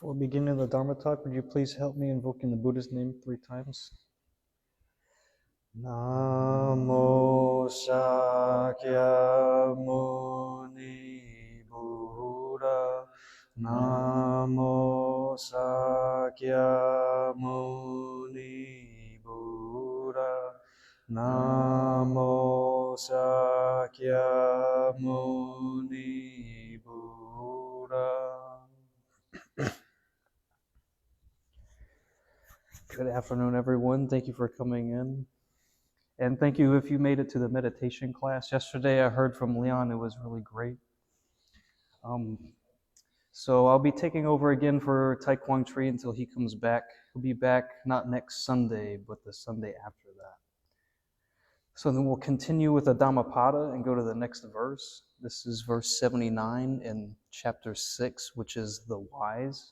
Before beginning the Dharma talk, would you please help me invoking the Buddha's name 3 times? Namo Shakya Muni Buddha. Namo Shakya Muni Buddha. Namo Shakya Muni Buddha. Good afternoon, everyone. Thank you for coming in. And thank you if you made it to the meditation class. Yesterday I heard from Leon. It was really great. So I'll be taking over again for Quang until he comes back. He'll be back not next Sunday, but the Sunday after that. So then we'll continue with the Dhammapada and go to the next verse. This is verse 79 in chapter 6, which is the wise.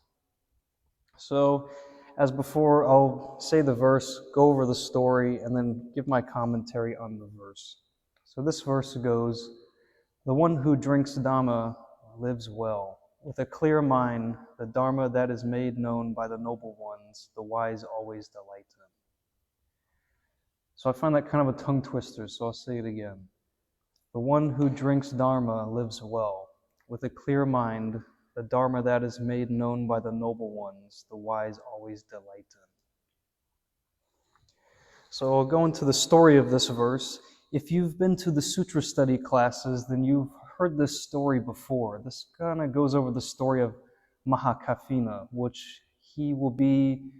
So as before, I'll say the verse, go over the story, and then give my commentary on the verse. So this verse goes, "The one who drinks Dhamma lives well. With a clear mind, the Dharma that is made known by the noble ones, the wise always delight in." So I find that kind of a tongue twister, so I'll say it again. The one who drinks Dharma lives well. With a clear mind, the Dharma that is made known by the noble ones, the wise always delight in. So I'll go into the story of this verse. If you've been to the sutra study classes, then you've heard this story before. This kind of goes over the story of Mahakaffina, which he will be,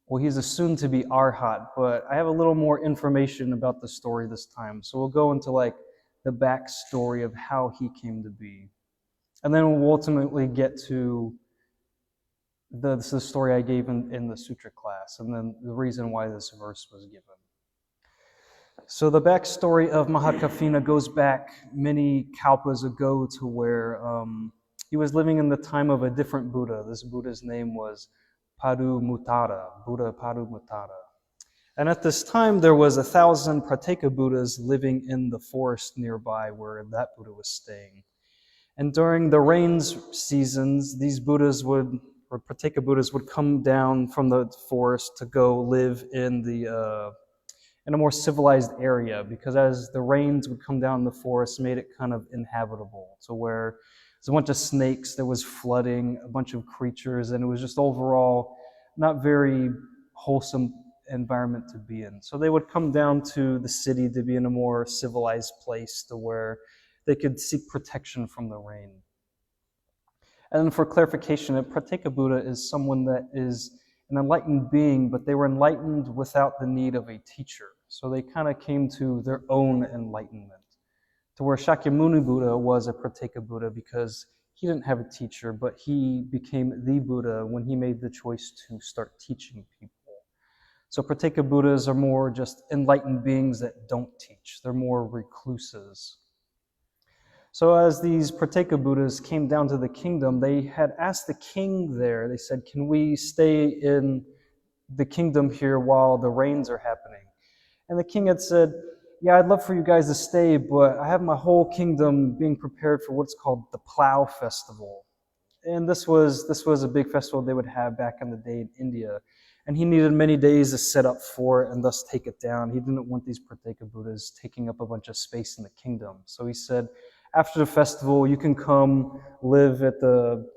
well, he's a soon-to-be arhat, but I have a little more information about the story this time. So we'll go into like the backstory of how he came to be. And then we'll ultimately get to the story I gave in the sutra class, and then the reason why this verse was given. So the backstory of Mahakaffina goes back many kalpas ago to where he was living in the time of a different Buddha. This Buddha's name was Padumuttara, Buddha Padumuttara. And at this time, there was 1,000 Prateka Buddhas living in the forest nearby where that Buddha was staying. And during the rains seasons, these Buddhas or Prateka Buddhas would come down from the forest to go live in a more civilized area, because as the rains would come down in the forest, made it kind of inhabitable, to where there's a bunch of snakes, there was flooding, a bunch of creatures, and it was just overall not very wholesome environment to be in. So they would come down to the city to be in a more civilized place to where they could seek protection from the rain. And for clarification, a Prateka Buddha is someone that is an enlightened being, but they were enlightened without the need of a teacher. So they kind of came to their own enlightenment. To where Shakyamuni Buddha was a Prateka Buddha because he didn't have a teacher, but he became the Buddha when he made the choice to start teaching people. So Prateka Buddhas are more just enlightened beings that don't teach. They're more recluses. So as these Prateka Buddhas came down to the kingdom, they had asked the king there, they said, "Can we stay in the kingdom here while the rains are happening?" And the king had said, "Yeah, I'd love for you guys to stay, but I have my whole kingdom being prepared for what's called the Plow Festival." And this was a big festival they would have back in the day in India. And he needed many days to set up for it and thus take it down. He didn't want these Prateka Buddhas taking up a bunch of space in the kingdom. So he said, after the festival, you can come live at the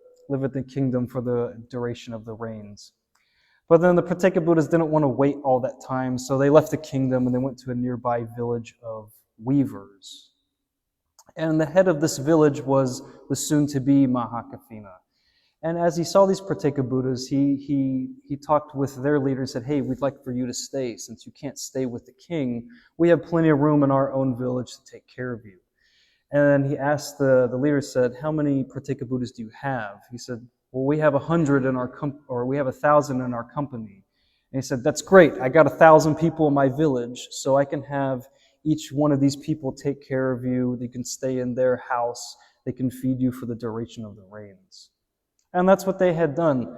kingdom for the duration of the rains. But then the Prateka Buddhas didn't want to wait all that time, so they left the kingdom and they went to a nearby village of weavers. And the head of this village was the soon-to-be Mahakaffina. And as he saw these Prateka Buddhas, he talked with their leader and said, "Hey, we'd like for you to stay. Since you can't stay with the king, we have plenty of room in our own village to take care of you." And he asked the leader, said, "How many Prateka Buddhas do you have?" He said, "Well, we have 100 in our we have 1,000 in our company." And he said, "That's great. I got 1,000 people in my village, so I can have each one of these people take care of you. They can stay in their house. They can feed you for the duration of the rains." And that's what they had done.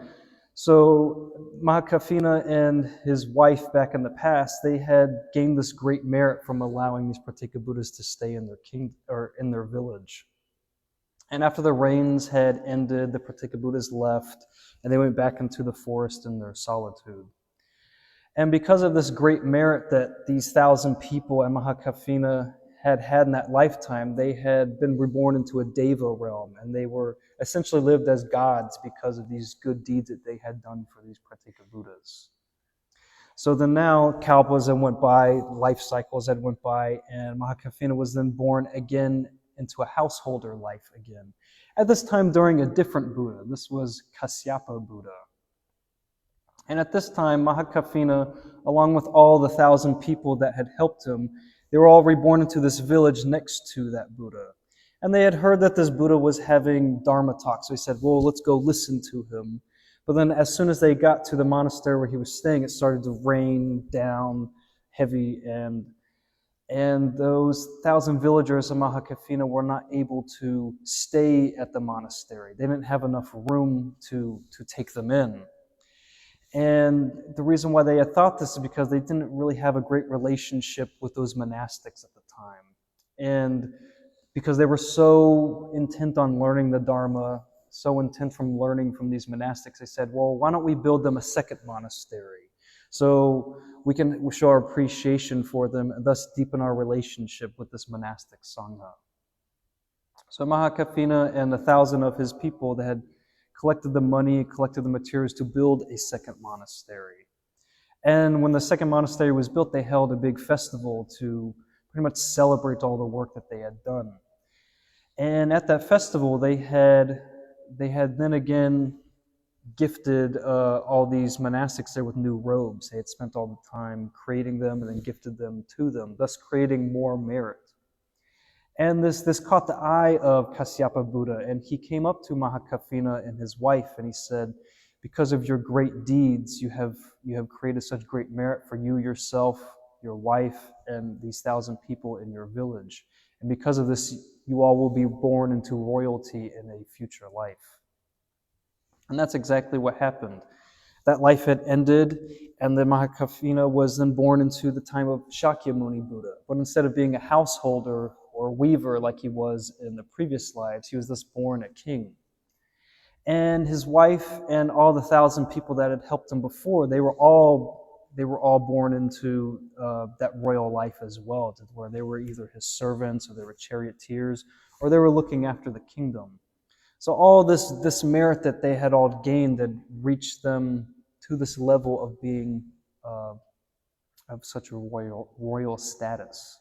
So Mahakaffina and his wife back in the past, they had gained this great merit from allowing these Prateka Buddhas to stay in their king or in their village. And after the rains had ended, the Pratyeka Buddhas left, and they went back into the forest in their solitude. And because of this great merit that these 1,000 people at Mahakafina had in that lifetime, they had been reborn into a Deva realm, and they were essentially lived as gods because of these good deeds that they had done for these Pratyeka Buddhas. So then now kalpas had went by, life cycles had went by, and Mahakafina was then born again into a householder life again. At this time during a different Buddha. This was Kasyapa Buddha. And at this time, Mahakafina, along with all the 1,000 people that had helped him, they were all reborn into this village next to that Buddha. And they had heard that this Buddha was having Dharma talks. So he said, well, let's go listen to him. But then as soon as they got to the monastery where he was staying, it started to rain down heavy, and those 1,000 villagers of Mahakafina were not able to stay at the monastery. They didn't have enough room to take them in. And the reason why they had thought this is because they didn't really have a great relationship with those monastics at the time. And because they were so intent on learning the Dharma, so intent from learning from these monastics, they said, well, why don't we build them a second monastery so we can show our appreciation for them and thus deepen our relationship with this monastic Sangha. So Mahakafina and 1,000 of his people, they had collected the money, collected the materials to build a second monastery. And when the second monastery was built, they held a big festival to pretty much celebrate all the work that they had done. And at that festival, they had then again gifted all these monastics there with new robes. They had spent all the time creating them and then gifted them to them, thus creating more merit. And this caught the eye of Kasyapa Buddha, and he came up to Mahakafina and his wife, and he said, because of your great deeds, you have created such great merit for you yourself, your wife, and these 1,000 people in your village. And because of this, you all will be born into royalty in a future life. And that's exactly what happened. That life had ended, and the Mahakafina was then born into the time of Shakyamuni Buddha. But instead of being a householder or weaver like he was in the previous lives, he was thus born a king. And his wife and all the 1,000 people that had helped him before, they were all born into that royal life as well, where they were either his servants or they were charioteers or they were looking after the kingdom. So all this merit that they had all gained had reached them to this level of being of such a royal status.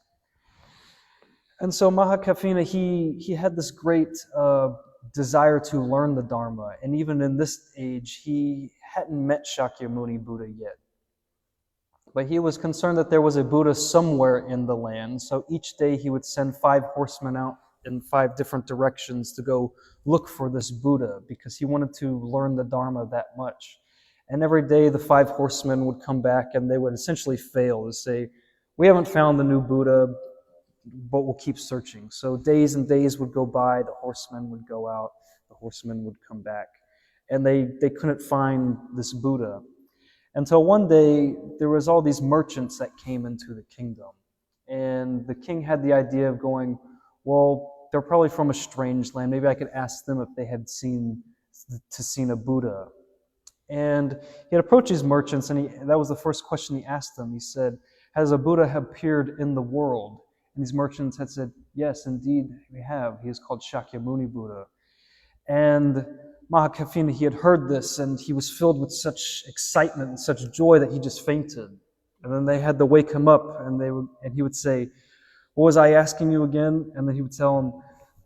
And so Mahakafina, he had this great desire to learn the Dharma, and even in this age, he hadn't met Shakyamuni Buddha yet. But he was concerned that there was a Buddha somewhere in the land, so each day he would send 5 horsemen out in 5 different directions to go look for this Buddha, because he wanted to learn the Dharma that much. And every day the 5 horsemen would come back and they would essentially fail to say, we haven't found the new Buddha, but we'll keep searching. So days and days would go by, the horsemen would go out, the horsemen would come back, and they couldn't find this Buddha. Until one day, there was all these merchants that came into the kingdom. And the king had the idea of going, well, they're probably from a strange land. Maybe I could ask them if they had seen a Buddha. And he had approached these merchants, and that was the first question he asked them. He said, has a Buddha appeared in the world? And these merchants had said, yes, indeed, we have. He is called Shakyamuni Buddha. And Mahakafina, he had heard this, and he was filled with such excitement and such joy that he just fainted. And then they had to wake him up, and he would say, what was I asking you again? And then he would tell them,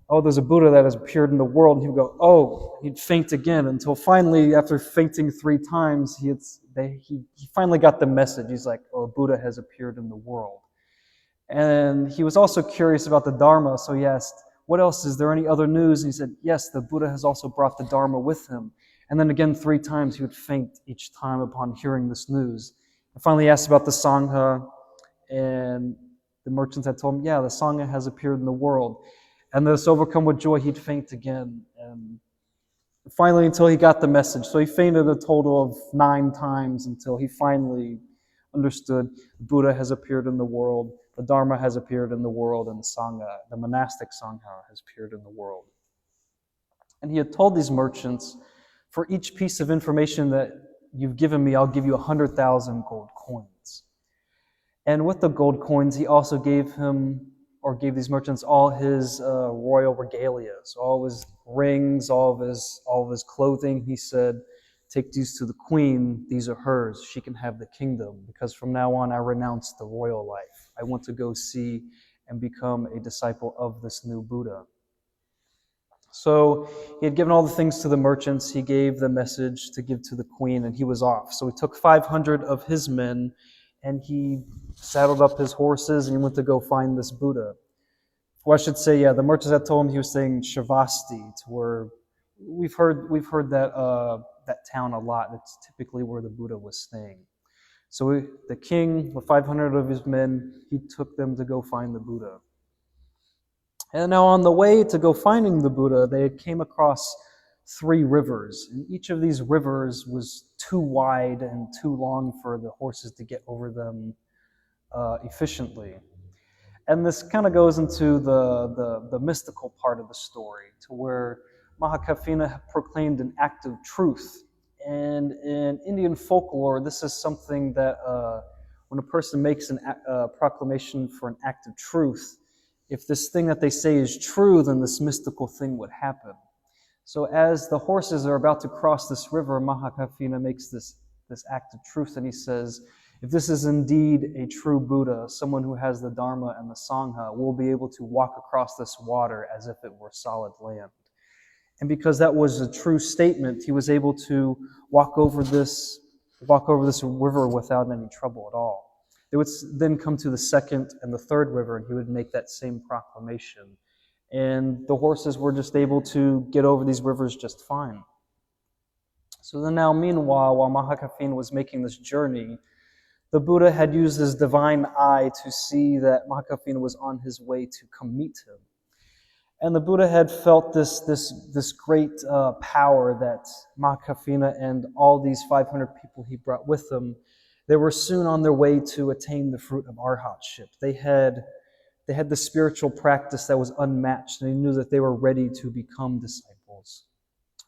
oh, there's a Buddha that has appeared in the world. And he would go, oh, he'd faint again, until finally, after fainting 3 times, he finally got the message. He's like, oh, Buddha has appeared in the world. And he was also curious about the Dharma, so he asked, what else? Is there any other news? And he said, yes, the Buddha has also brought the Dharma with him. And then again 3 times he would faint each time upon hearing this news. And finally he asked about the Sangha, and the merchants had told him, yeah, the Sangha has appeared in the world. And thus overcome with joy, he'd faint again. And finally, until he got the message. So he fainted a total of 9 times until he finally understood Buddha has appeared in the world, the Dharma has appeared in the world, and the Sangha, the monastic Sangha, has appeared in the world. And he had told these merchants, for each piece of information that you've given me, I'll give you 100,000 gold coins. And with the gold coins, he also gave these merchants all his royal regalia, so all of his rings, all of his clothing. He said, take these to the queen, these are hers, she can have the kingdom, because from now on I renounce the royal life. I want to go see and become a disciple of this new Buddha. So he had given all the things to the merchants, he gave the message to give to the queen, and he was off. So he took 500 of his men, and he saddled up his horses, and he went to go find this Buddha. Well, I should say, the merchants had told him he was saying Shavasti, to where we've heard that town a lot. It's typically where the Buddha was staying. So the king, with 500 of his men, he took them to go find the Buddha. And now on the way to go finding the Buddha, they came across 3 rivers. And each of these rivers was too wide and too long for the horses to get over them efficiently. And this kind of goes into the mystical part of the story, to where Mahakafina proclaimed an act of truth. And in Indian folklore, this is something that when a person makes a proclamation for an act of truth, if this thing that they say is true, then this mystical thing would happen. So as the horses are about to cross this river, Mahakafina makes this act of truth, and he says, if this is indeed a true Buddha, someone who has the Dharma and the Sangha, will be able to walk across this water as if it were solid land. And because that was a true statement, he was able to walk over this river without any trouble at all. They would then come to the second and the third river, and he would make that same proclamation. And the horses were just able to get over these rivers just fine. So then now, meanwhile, while Mahakafina was making this journey, the Buddha had used his divine eye to see that Mahakafina was on his way to come meet him. And the Buddha had felt this great power that Mahakafina and all these 500 people he brought with him, they were soon on their way to attain the fruit of arhatship. They had the spiritual practice that was unmatched, and he knew that they were ready to become disciples.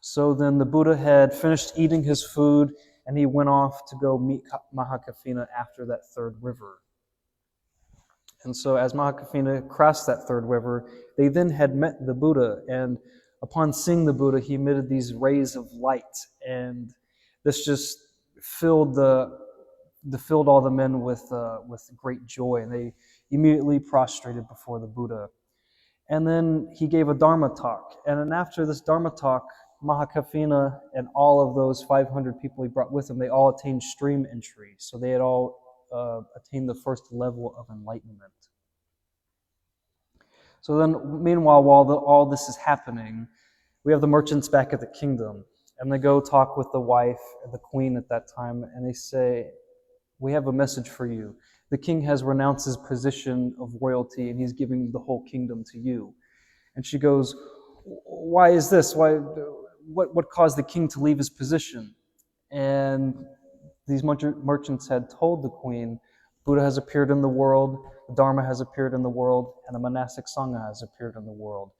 So then the Buddha had finished eating his food, and he went off to go meet Mahakafina after that third river. And so as Mahakafina crossed that third river, they then had met the Buddha, and upon seeing the Buddha, he emitted these rays of light, and this just filled all the men with great joy, and they immediately prostrated before the Buddha. And then he gave a Dharma talk, and then after this Dharma talk, Mahakafina and all of those 500 people he brought with him, they all attained stream entry, so they had all attained the first level of enlightenment. So then, meanwhile, while all this is happening, we have the merchants back at the kingdom, and they go talk with the wife and the queen at that time, and they say, we have a message for you. The king has renounced his position of royalty, and he's giving the whole kingdom to you. And she goes, why is this? What caused the king to leave his position? And these merchants had told the queen, Buddha has appeared in the world, the Dharma has appeared in the world, and the monastic Sangha has appeared in the world.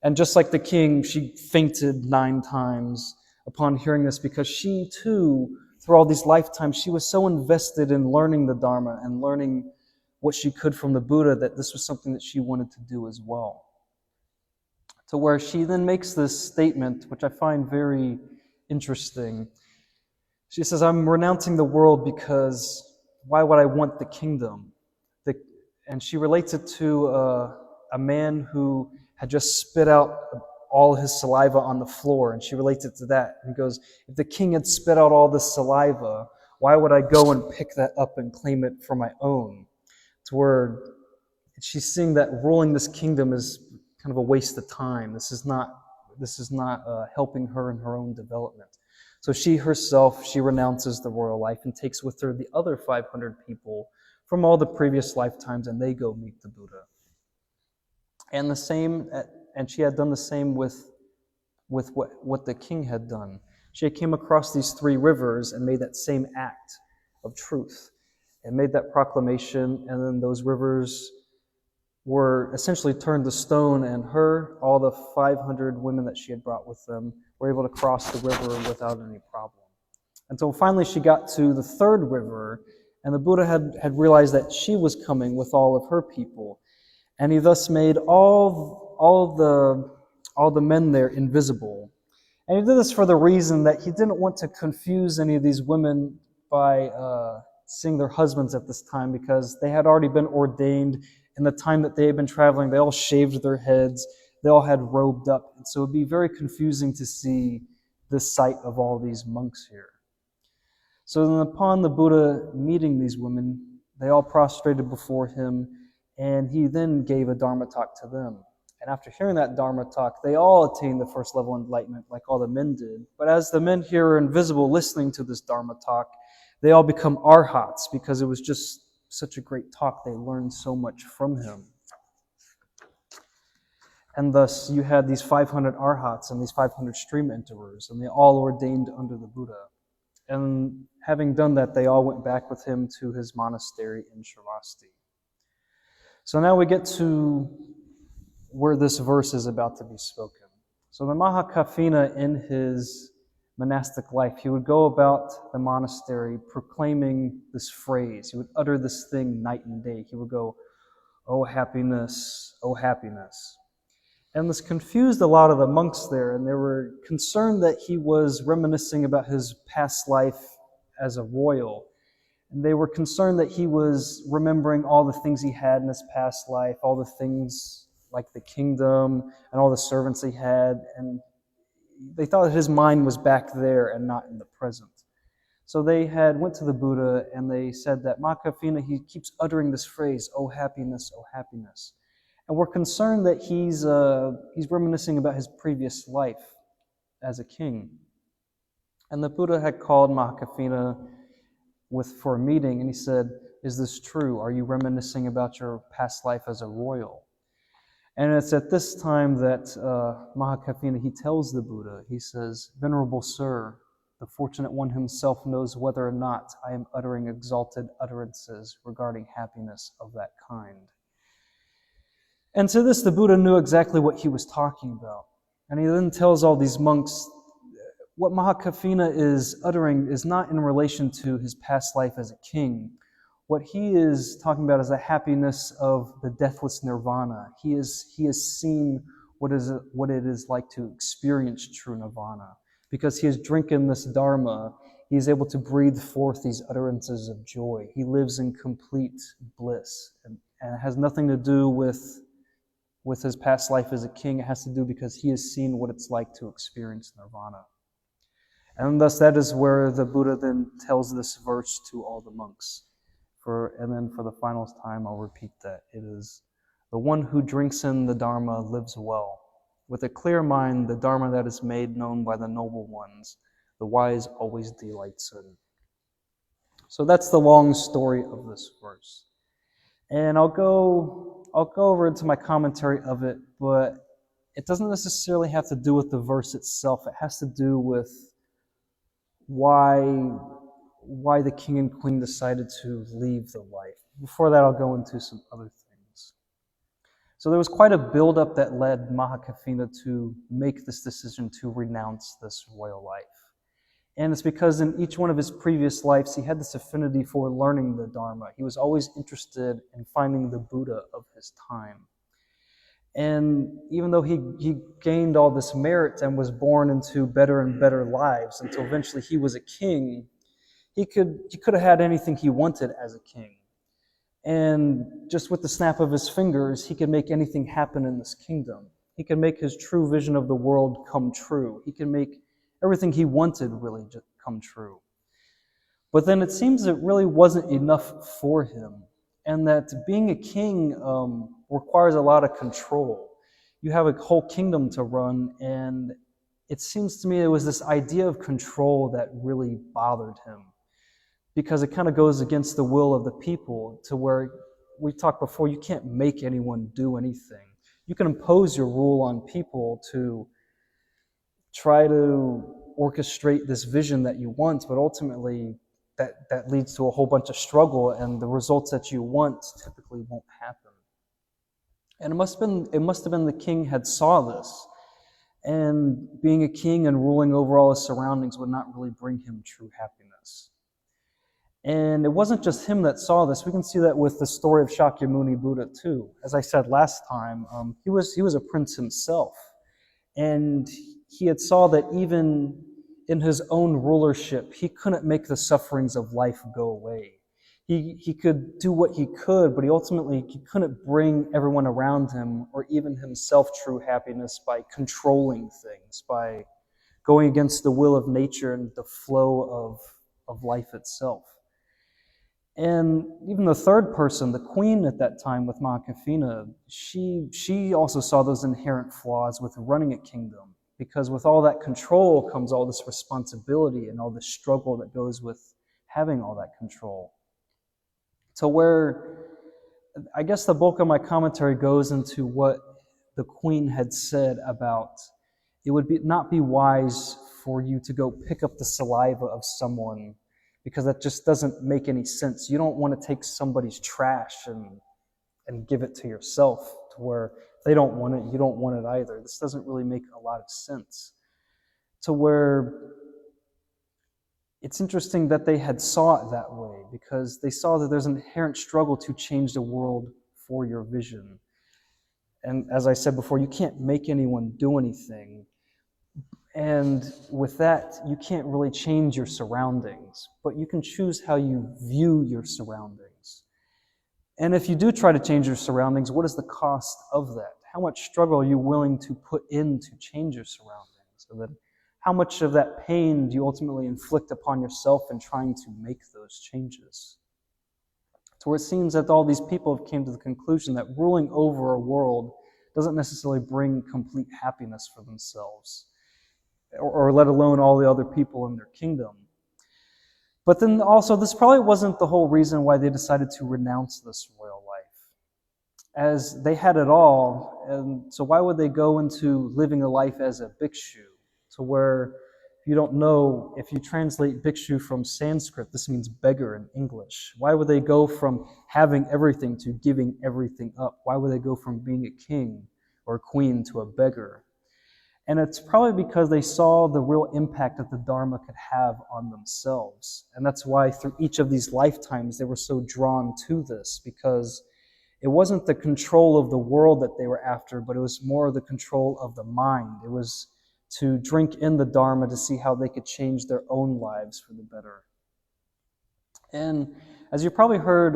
And just like the king, she fainted 9 times upon hearing this, because she too, through all these lifetimes, she was so invested in learning the Dharma and learning what she could from the Buddha that this was something that she wanted to do as well. To where she then makes this statement, which I find very interesting. She says, I'm renouncing the world because why would I want the kingdom? And she relates it to a man who had just spit out all his saliva on the floor, and she relates it to that. And goes, if the king had spit out all this saliva, why would I go and pick that up and claim it for my own? To where she's seeing that ruling this kingdom is kind of a waste of time. This is not helping her in her own development. So she herself, she renounces the royal life and takes with her the other 500 people from all the previous lifetimes, and they go meet the Buddha. And she had done the same with what the king had done. She came across these 3 rivers and made that same act of truth and made that proclamation, and then those rivers were essentially turned to stone, and all the 500 women that she had brought with them, were able to cross the river without any problem. Until finally she got to the third river, and the Buddha had realized that she was coming with all of her people, and he thus made all the men there invisible. And he did this for the reason that he didn't want to confuse any of these women by seeing their husbands at this time, because they had already been ordained in the time that they had been traveling. They all shaved their heads, they all had robed up, and so it would be very confusing to see the sight of all these monks here. So then upon the Buddha meeting these women, they all prostrated before him, and he then gave a Dharma talk to them. And after hearing that Dharma talk, they all attained the first level enlightenment like all the men did. But as the men here are invisible listening to this Dharma talk, they all become arhats, because it was just such a great talk. They learned so much from him. And thus you had these 500 arhats and these 500 stream enterers, and they all ordained under the Buddha. And having done that, they all went back with him to his monastery in Shravasti. So now we get to where this verse is about to be spoken. So the Mahakafina, in his monastic life, he would go about the monastery proclaiming this phrase. He would utter this thing night and day. He would go, "Oh happiness, oh happiness." And this confused a lot of the monks there, and they were concerned that he was reminiscing about his past life as a royal. And they were concerned that he was remembering all the things he had in his past life, all the things like the kingdom and all the servants he had, and they thought that his mind was back there and not in the present. So they went to the Buddha, and they said that Mahakafina, he keeps uttering this phrase, "Oh happiness, oh happiness." And we're concerned that he's reminiscing about his previous life as a king. And the Buddha had called Mahakafina for a meeting, and he said, "Is this true? Are you reminiscing about your past life as a royal?" And it's at this time that Mahakafina, he tells the Buddha, he says, "Venerable Sir, the fortunate one himself knows whether or not I am uttering exalted utterances regarding happiness of that kind." And to this, the Buddha knew exactly what he was talking about. And he then tells all these monks, what Mahakafina is uttering is not in relation to his past life as a king. What he is talking about is the happiness of the deathless nirvana. He has seen what it is like to experience true nirvana. Because he has drinking this dharma, he is able to breathe forth these utterances of joy. He lives in complete bliss. And it has nothing to do with his past life as a king. It has to do because he has seen what it's like to experience nirvana. And thus that is where the Buddha then tells this verse to all the monks. And then for the final time, I'll repeat that. It is, "The one who drinks in the Dharma lives well. With a clear mind, the Dharma that is made known by the noble ones, the wise always delights in." So that's the long story of this verse. And I'll go over into my commentary of it, but it doesn't necessarily have to do with the verse itself. It has to do with why the king and queen decided to leave the life. Before that, I'll go into some other things. So there was quite a buildup that led Mahakafina to make this decision to renounce this royal life. And it's because in each one of his previous lives, he had this affinity for learning the Dharma. He was always interested in finding the Buddha of his time. And even though he gained all this merit and was born into better and better lives until eventually he was a king, he could have had anything he wanted as a king. And just with the snap of his fingers, he could make anything happen in this kingdom. He could make his true vision of the world come true. He can make everything he wanted really just come true. But then it seems it really wasn't enough for him, and that being a king requires a lot of control. You have a whole kingdom to run, and it seems to me it was this idea of control that really bothered him, because it kind of goes against the will of the people, to where we talked before, you can't make anyone do anything. You can impose your rule on people to try to orchestrate this vision that you want, but ultimately that leads to a whole bunch of struggle, and the results that you want typically won't happen. And it must have been the king had saw this, and being a king and ruling over all his surroundings would not really bring him true happiness. And it wasn't just him that saw this. We can see that with the story of Shakyamuni Buddha too. As I said last time, he was a prince himself, and he had saw that even in his own rulership, he couldn't make the sufferings of life go away. He could do what he could, but he couldn't bring everyone around him or even himself true happiness by controlling things, by going against the will of nature and the flow of life itself. And even the third person, the queen at that time with Mahakafina, she also saw those inherent flaws with running a kingdom, because with all that control comes all this responsibility and all this struggle that goes with having all that control. So where, I guess the bulk of my commentary goes into what the queen had said about it would not be wise for you to go pick up the saliva of someone, because that just doesn't make any sense. You don't want to take somebody's trash and give it to yourself, to where if they don't want it, you don't want it either. This doesn't really make a lot of sense. To where it's interesting that they had saw it that way, because they saw that there's an inherent struggle to change the world for your vision. And as I said before, you can't make anyone do anything. And with that, you can't really change your surroundings, but you can choose how you view your surroundings. And if you do try to change your surroundings, what is the cost of that? How much struggle are you willing to put in to change your surroundings? So that how much of that pain do you ultimately inflict upon yourself in trying to make those changes? So where it seems that all these people have came to the conclusion that ruling over a world doesn't necessarily bring complete happiness for themselves, or let alone all the other people in their kingdom. But then also, this probably wasn't the whole reason why they decided to renounce this royal life, as they had it all, and so why would they go into living a life as a bhikshu? To where, if you don't know, if you translate bhikshu from Sanskrit, this means beggar in English. Why would they go from having everything to giving everything up? Why would they go from being a king or a queen to a beggar? And it's probably because they saw the real impact that the Dharma could have on themselves. And that's why through each of these lifetimes they were so drawn to this, because it wasn't the control of the world that they were after, but it was more the control of the mind. It was to drink in the Dharma to see how they could change their own lives for the better. And as you probably heard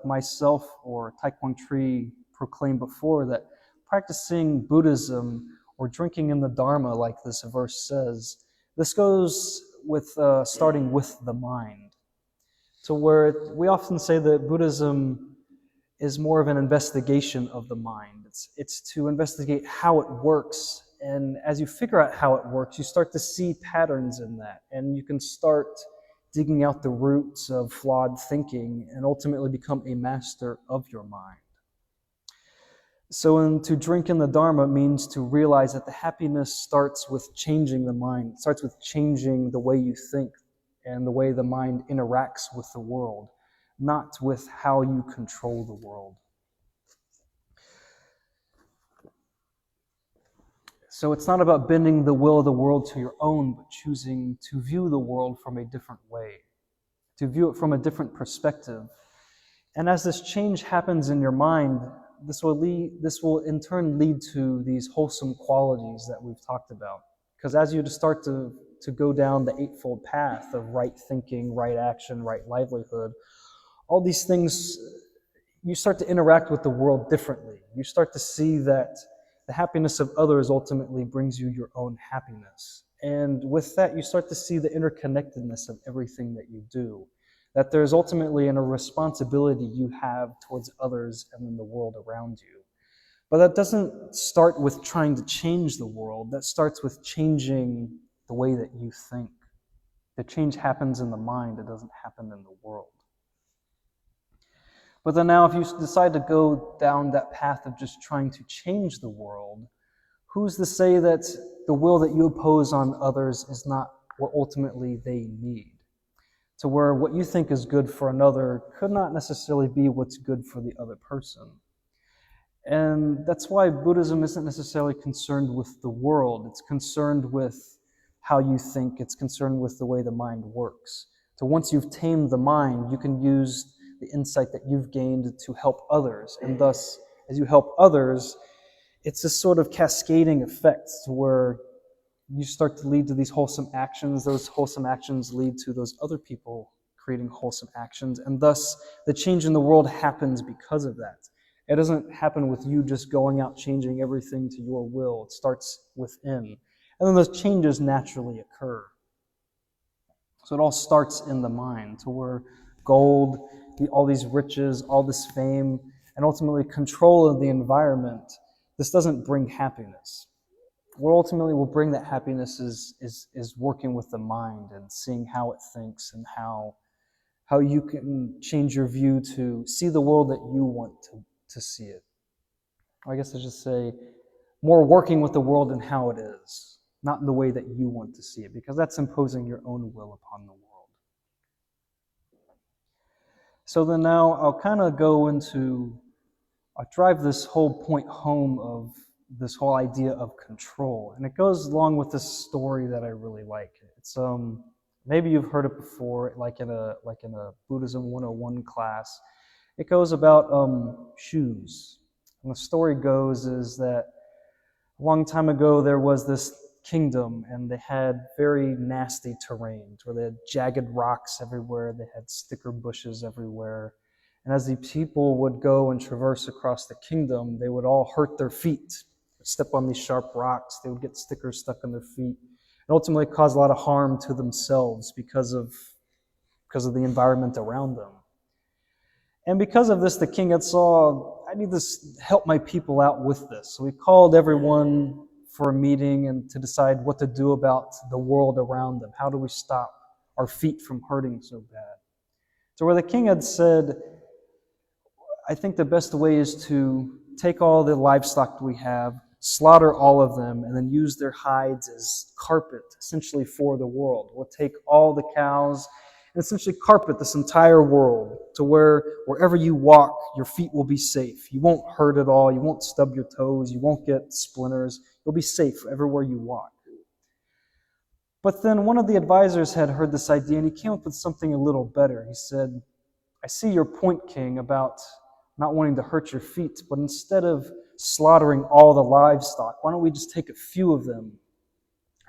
myself or Tai Quang Tri proclaim before, that practicing Buddhism or drinking in the Dharma, like this verse says, this goes with starting with the mind. So where we often say that Buddhism is more of an investigation of the mind. It's to investigate how it works. And as you figure out how it works, you start to see patterns in that. And you can start digging out the roots of flawed thinking and ultimately become a master of your mind. So to drink in the Dharma means to realize that the happiness starts with changing the mind. It starts with changing the way you think and the way the mind interacts with the world, not with how you control the world. So it's not about bending the will of the world to your own, but choosing to view the world from a different way, to view it from a different perspective. And as this change happens in your mind, this will in turn lead to these wholesome qualities that we've talked about. Because as you start to go down the eightfold path of right thinking, right action, right livelihood, all these things, you start to interact with the world differently. You start to see that the happiness of others ultimately brings you your own happiness. And with that, you start to see the interconnectedness of everything that you do. That there's ultimately a responsibility you have towards others and in the world around you. But that doesn't start with trying to change the world. That starts with changing the way that you think. The change happens in the mind. It doesn't happen in the world. But then now if you decide to go down that path of just trying to change the world, who's to say that the will that you oppose on others is not what ultimately they need? To where what you think is good for another could not necessarily be what's good for the other person. And that's why Buddhism isn't necessarily concerned with the world. It's concerned with how you think. It's concerned with the way the mind works. So once you've tamed the mind, you can use the insight that you've gained to help others. And thus, as you help others, it's this sort of cascading effect where you start to lead to these wholesome actions. Those wholesome actions lead to those other people creating wholesome actions. And thus, the change in the world happens because of that. It doesn't happen with you just going out changing everything to your will. It starts within. And then those changes naturally occur. So it all starts in the mind, to where gold, all these riches, all this fame, and ultimately control of the environment, this doesn't bring happiness. What ultimately will bring that happiness is working with the mind and seeing how it thinks and how you can change your view to see the world that you want to see it. Or I guess I should say, more working with the world and how it is, not in the way that you want to see it, because that's imposing your own will upon the world. So then now I'll kind of I'll drive this whole point home of this whole idea of control. And it goes along with this story that I really like. It's maybe you've heard it before, like in a Buddhism 101 class. It goes about shoes. And the story goes is that a long time ago there was this kingdom, and they had very nasty terrain where they had jagged rocks everywhere, they had sticker bushes everywhere. And as the people would go and traverse across the kingdom, they would all hurt their feet, step on these sharp rocks, they would get stickers stuck on their feet, and ultimately cause a lot of harm to themselves because of the environment around them. And because of this, the king had saw, I need to help my people out with this. So he called everyone for a meeting and to decide what to do about the world around them. How do we stop our feet from hurting so bad? So where the king had said, I think the best way is to take all the livestock we have, slaughter all of them, and then use their hides as carpet, essentially for the world. We'll take all the cows and essentially carpet this entire world to where wherever you walk, your feet will be safe. You won't hurt at all. You won't stub your toes. You won't get splinters. You'll be safe everywhere you walk. But then one of the advisors had heard this idea, and he came up with something a little better. He said, I see your point, king, about not wanting to hurt your feet, but instead of slaughtering all the livestock, why don't we just take a few of them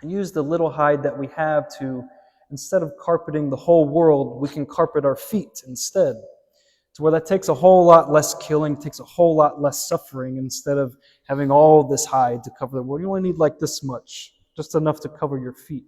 and use the little hide that we have to, instead of carpeting the whole world, we can carpet our feet instead. To where that takes a whole lot less killing, takes a whole lot less suffering, instead of having all this hide to cover the world. You only need like this much, just enough to cover your feet.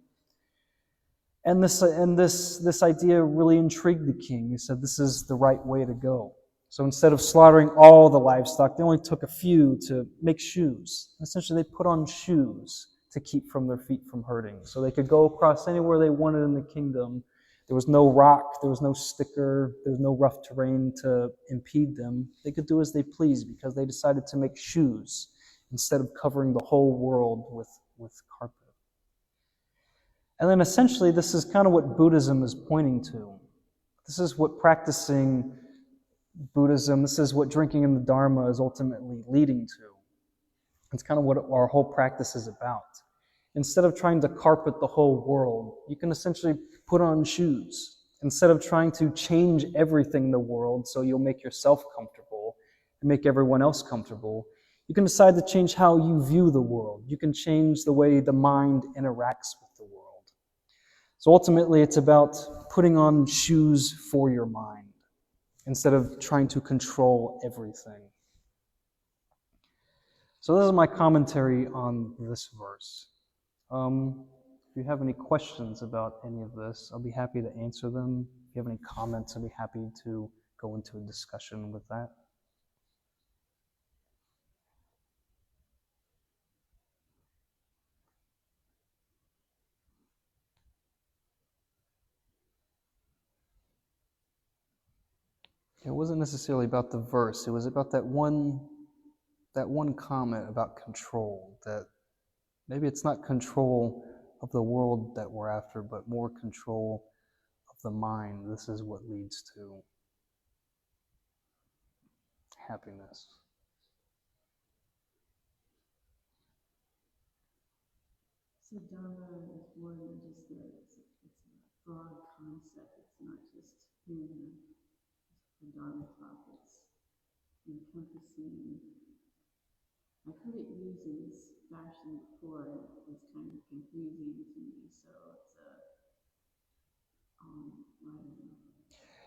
And this idea really intrigued the king. He said this is the right way to go. So instead of slaughtering all the livestock, they only took a few to make shoes. Essentially, they put on shoes to keep from their feet from hurting. So they could go across anywhere they wanted in the kingdom. There was no rock, there was no sticker, there was no rough terrain to impede them. They could do as they pleased because they decided to make shoes instead of covering the whole world with carpet. And then essentially, this is kind of what Buddhism is pointing to. This is what practicing Buddhism, this is what drinking in the Dharma is ultimately leading to. It's kind of what our whole practice is about. Instead of trying to carpet the whole world, you can essentially put on shoes. Instead of trying to change everything in the world so you'll make yourself comfortable and make everyone else comfortable, you can decide to change how you view the world. You can change the way the mind interacts with the world. So ultimately, it's about putting on shoes for your mind instead of trying to control everything. So this is my commentary on this verse. If you have any questions about any of this, I'll be happy to answer them. If you have any comments, I'll be happy to go into a discussion with that. It wasn't necessarily about the verse. It was about that one comment about control, that maybe it's not control of the world that we're after, but more control of the mind. This is what leads to happiness. So Dharma is more than just it's a broad concept. It's not just hearing the Dharma talk. It's encompassing. I've heard it used in this fashion before, and it was kind of confusing to me. So it's a, I don't know.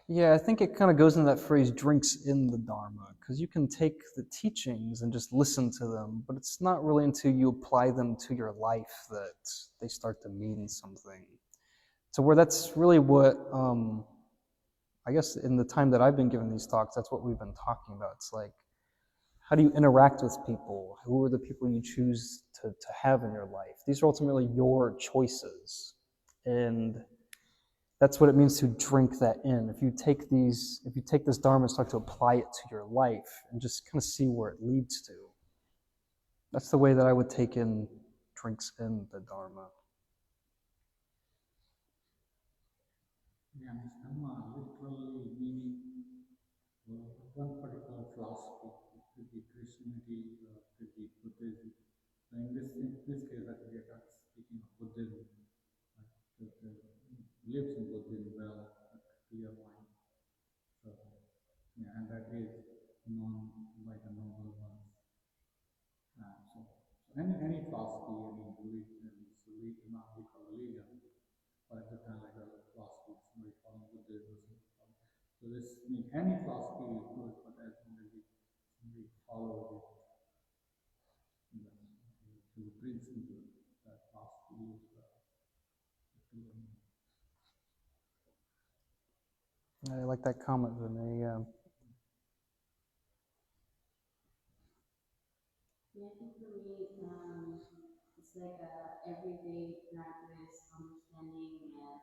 Yeah, I think it kind of goes into that phrase drinks in the Dharma, because you can take the teachings and just listen to them, but it's not really until you apply them to your life that they start to mean something. So, where that's really what, I guess, in the time that I've been giving these talks, that's what we've been talking about. It's like, how do you interact with people? Who are the people you choose to have in your life? These are ultimately your choices. And that's what it means to drink that in. If you take this Dharma and start to apply it to your life and just kind of see where it leads to. That's the way that I would take in drinks in the Dharma. Yeah, Dhamma literally meaning one particular philosophy. It could be Christianity, or it could be Buddhism. So in this case, I think we are speaking of Buddhism. That lives in Buddhism well, a clear mind. So yeah, and that is known by the noble ones. So any philosophy, any religion, not we call religion, but at the time like a philosophy, somebody calling Buddhism. So this means any philosophy is good, but as long as we follow it, to the principle that philosophy is I like that comment, Vinay. Yeah, I think for me, it's like a everyday practice, understanding and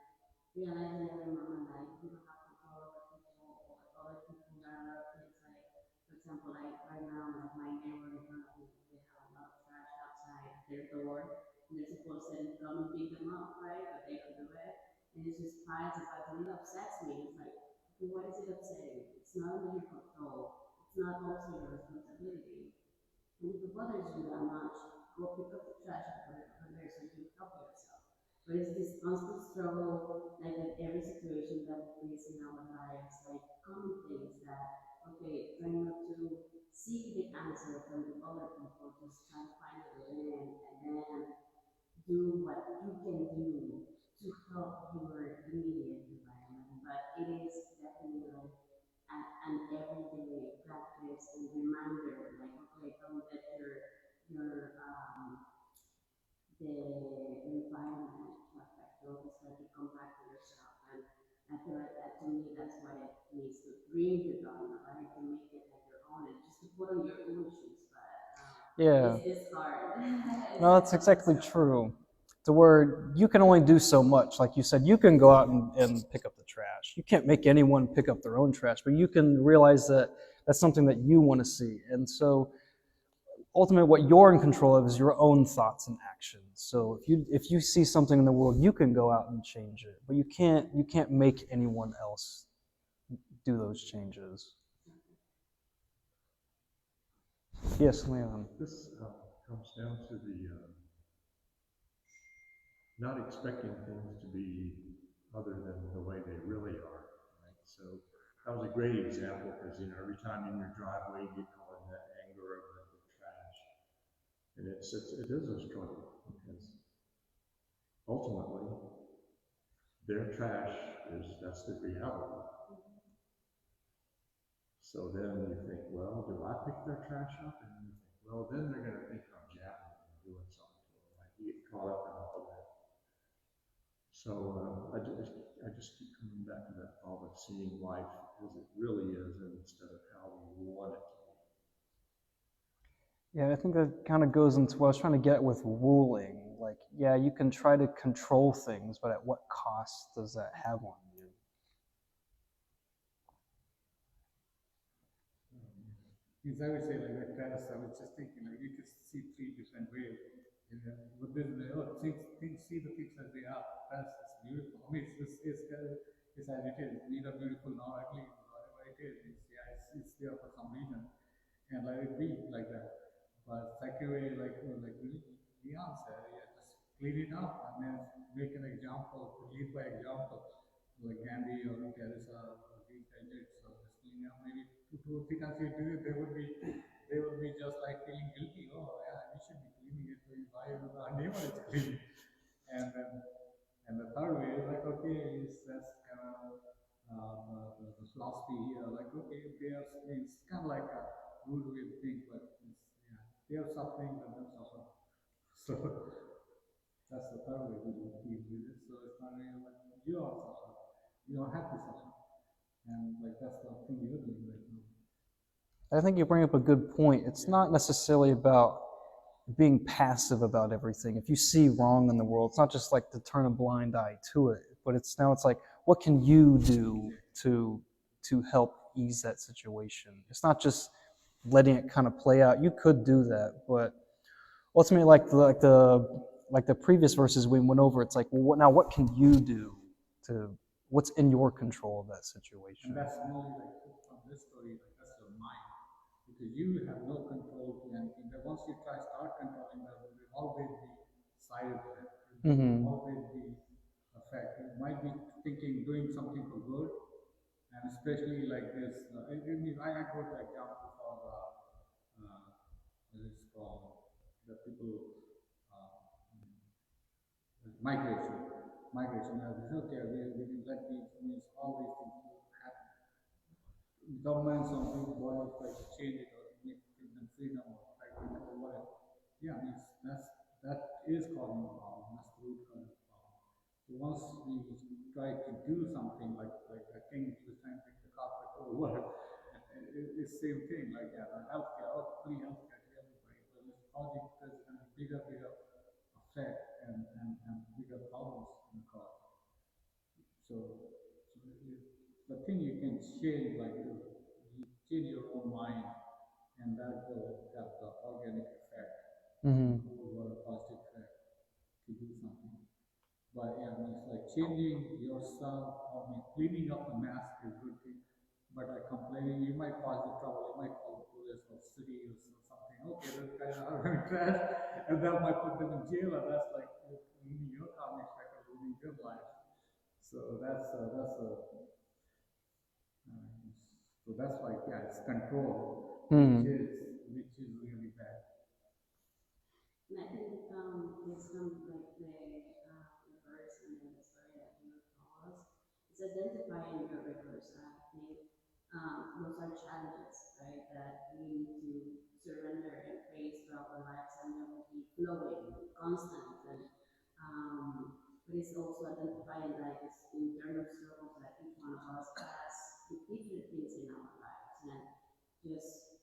realizing every moment like you don't have control over people or other people that are things like, for example, like right now, like my neighbor in front of me, they have a lot of trash outside their door, and they're supposed to come and pick them up, right? But they don't do it, and it's just piles and piles, and it upsets me. It's like, okay, what is it upsetting? It's not under your control. It's not also your responsibility. And if it bothers you that much, go pick up the trash and put it over there so you can help yourself. But it's this constant struggle, like with every situation that we face in our lives, like common things that, okay, trying not to seek the answer from the other people, just try to find it within, and then do what you can do to help your immediate environment. But it is definitely like an everyday practice and reminder, like, okay, don't let your the environment to affect you. Always try to come back to yourself. And I feel like that to me, that's what it means to bring the Dharma, right? To make it like your own and just to put on your own shoes. But Yeah. it's hard. No, that's exactly true. To where you can only do so much. Like you said, you can go out and pick up the trash. You can't make anyone pick up their own trash, but you can realize that that's something that you want to see. And so ultimately what you're in control of is your own thoughts and actions. So if you see something in the world, you can go out and change it. But you can't make anyone else do those changes. Yes, Leon. This comes down to the not expecting things to be other than the way they really are, right? So that was a great example because, every time in your driveway you get caught in that anger of the trash. And it is a struggle because ultimately their trash that's the reality. So then you think, well, do I pick their trash up? And you think, well, then they're going to think I'm jabbing and doing something to them. Like you get caught up in all of that. So I just keep coming back to that thought of seeing life as it really is instead of how we want it to be. Yeah, I think that kind of goes into what I was trying to get with ruling. Like, yeah, you can try to control things, but at what cost does that have on you? Yes, I would say like that terrace. I was just thinking like you could see three different ways. But this see the things as they are. Terrace is beautiful. I mean, it's as it is. Neither beautiful nor ugly. Whatever it is, it's there for some reason, and let it be like that. But second way, like Leon said, yeah, just clean it up and then make an example, to lead by example, like Gandhi or Teresa or these gadgets or this cleaning up. Maybe two or three times you do it, they would be just like feeling guilty. Oh yeah, we should be cleaning it. Why our neighbor is clean? And then and the third way is like, okay, that's kind of the philosophy here. Like, okay, it's kind of like a rude way to think, but it's, yeah, they are suffering, let them suffer. So that's the third way to deal with it. So it's not really like you are suffering. You don't have to suffer. And like that's the thing you're doing right now. I think you bring up a good point. It's not necessarily about being passive about everything. If you see wrong in the world, it's not just like to turn a blind eye to it, but it's like, what can you do to help ease that situation? It's not just letting it kind of play out. You could do that, but ultimately, like the previous verses we went over, it's like, well, what can you do to what's in your control of that situation? And that's only like from this story, like that's your mind. Because you have no control to anything. But once you start controlling that, there will always be side effect. There will always be effect. You might be thinking, doing something for good, and especially like this. I go to example for this called the people migration. Migration. Okay, we let these means all these things happen. Governments on these borders try to change it or give them freedom or try to control whatever. Yeah, I mean that is causing a problem. That's the root cause of the problem. So once we try to do something like a king was trying to make the carpet or whatever, it's the same thing. Like yeah, the healthcare, free healthcare to everybody, but it's causing bigger effect and bigger problems in the cause. So the thing you can change, like you change your own mind, and that will have the organic effect, or a positive effect to do something. But yeah, I mean, it's like changing yourself, I mean, cleaning up the mess is a good thing. But like complaining, you might cause the trouble, you might call the police or city or something. Okay, this guy's out of trash, and that might put them in jail, and that's like ruining your karmic effect or ruining your life. So so that's why yeah, it's control, which is really bad. And I think this comes like the verse and then the story that you told us. It's identifying your rivers. I think those are challenges, right? That we need to surrender and face throughout our lives, and they will be flowing, constant. And but it's also identifying like this internal struggles that each one of us has with different things in our lives, and just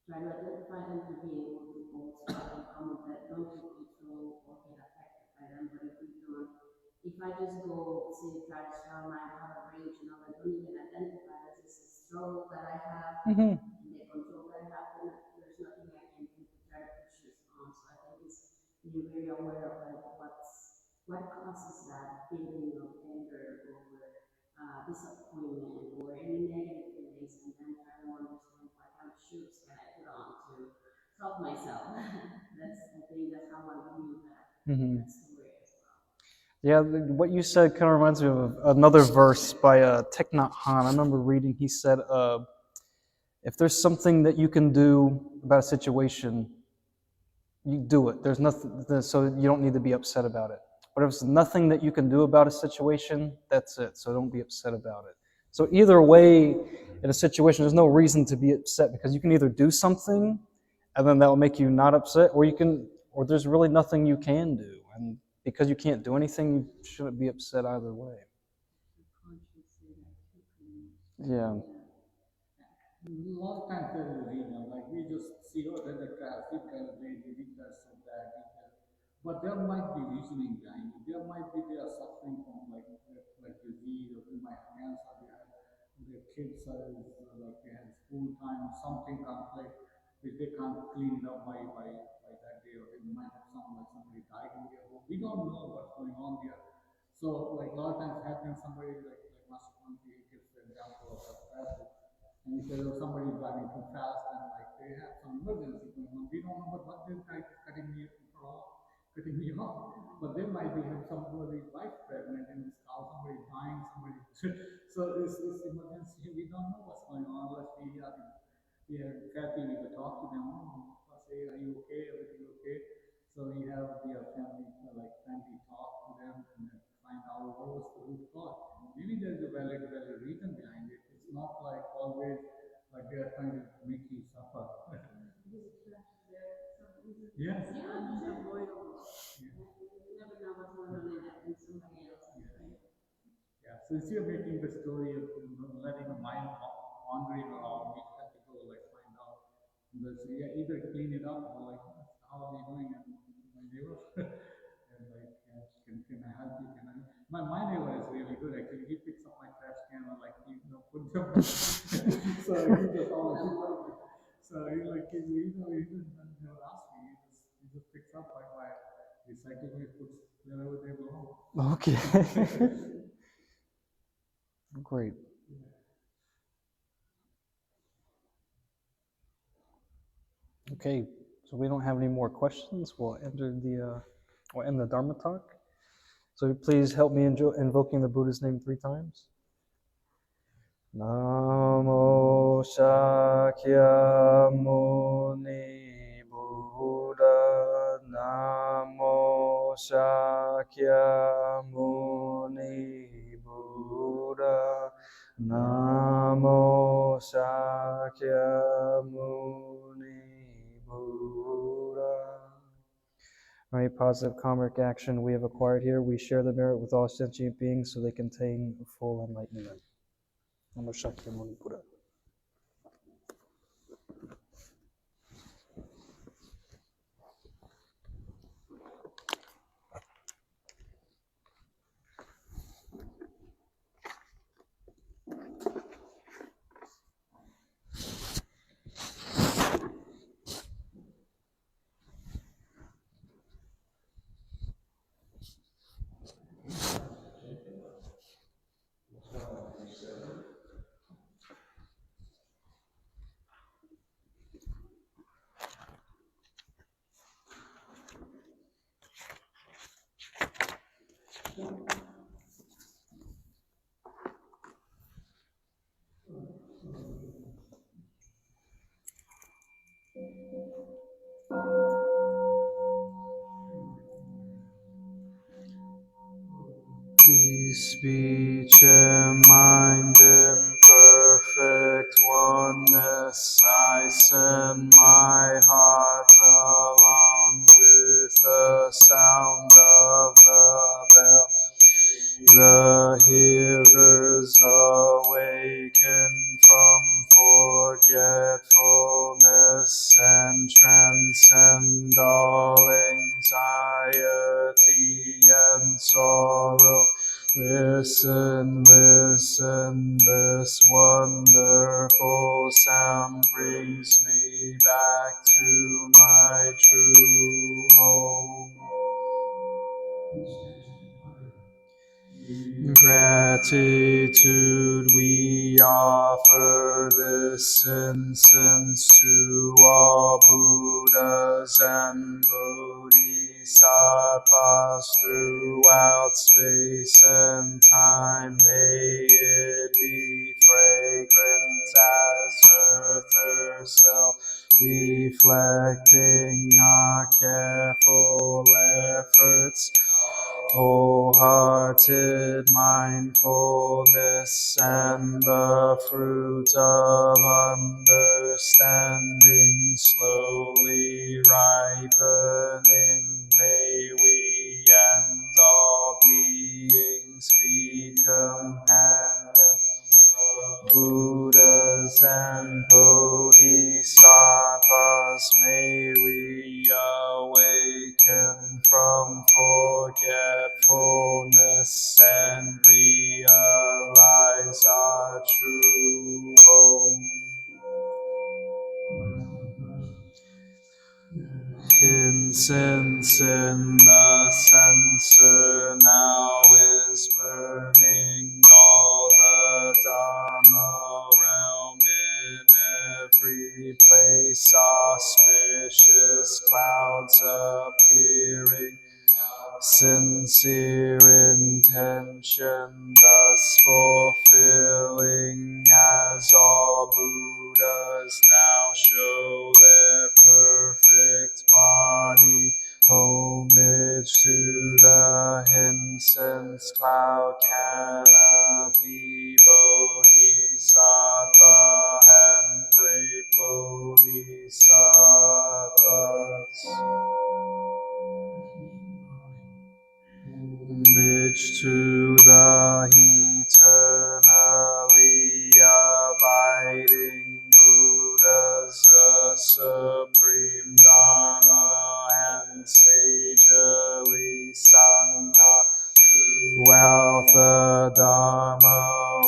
try to identify them to be able to also overcome that. Don't get control or get affected by them. But if we don't, if I just go see a trash can, I have a rage, and I don't even identify that this is a struggle that I have, and the control that I have, then there's nothing I can do to try to push this on. So I think it's being very aware of like what causes that feeling of anger or disappointment or any negative feelings, and then try to understand what kind of shoes can I put on to help myself. I think that's how I view that story as well. Yeah, what you said kind of reminds me of another verse by Thich Nhat Hanh. I remember reading. He said, "If there's something that you can do about a situation, you do it. There's nothing, so you don't need to be upset about it. But if there's nothing that you can do about a situation, that's it. So don't be upset about it." So either way, in a situation, there's no reason to be upset because you can either do something, and then that will make you not upset, or there's really nothing you can do, and because you can't do anything, you shouldn't be upset either way. Yeah. A lot of times there is reason, like we just see, oh, there's a traffic and we think that's so bad. But there might be reasoning behind it. There might be they are suffering from like disease, or they might have cancer, their kids are like they have school time, something conflict, which they can't clean it up by that day, or they might have somebody died in their home. We don't know what's going on there. So like a lot of times happens somebody like Master Kwanti gives the example of a traffic. And he said, oh, somebody is driving too fast and like they have some emergency going on. We don't know what this guy is cutting me off. but they might be having somebody's wife pregnant and this cow, somebody dying, somebody. So this emergency, we don't know what's going on unless we are happy. We would talk to them. Oh, say, are you okay? Everything okay? So we have family family talk to them and then find out what was the root cause. Maybe there's a valid reason behind it. It's not like always like they are trying to make you suffer. Yes. Yeah, unavoidable. You never know what's going on in somebody else's life. Yeah, so instead of making the story of letting the mind wandering around, we have to go find out. So either clean it up or how are you doing? And my neighbor, and can I help you? Can I? My neighbor is really good actually. He picks up my trash can and put them. So he just always. So he doesn't never ask me. He just picks up my recycle bin, puts wherever they belong. Okay. Great. Okay, so we don't have any more questions. We'll end the Dharma talk. So please help me invoking the Buddha's name 3 times. Namo Shakyamuni Buddha. Namo Shakyamuni Buddha. Namo Shakyamuni Buddha. Right, positive karmic action we have acquired here. We share the merit with all sentient beings so they can attain full enlightenment. Namo Shakyamuni Buddha. Please, speech and mind in perfect oneness, I send my heart along with the sound of the bell. The hearers awaken from forgetfulness and transcend all anxiety and sorrow. Listen, listen, this wonderful sound brings me back to my true home. Gratitude we offer this incense to all Buddhas and Bodhisattvas throughout space and time. May it be fragrant as earth herself, reflecting our careful efforts. Wholehearted mindfulness and the fruit of understanding slowly ripening. May we and all beings be companions, Buddhas and Bodhisattvas. May we awaken from forgetfulness and realize our true home. Incense in the censer now is burning, all the Dharma realm in every place, auspicious clouds appearing, sincere intention, thus fulfilling as all Buddhas now show their perfect body. Homage to the incense cloud canopy, Bodhisattva and great Bodhisattvas. Homage to the eternally abiding Buddhas, the supreme Dharma and sagely Sangha, wealth the Dharma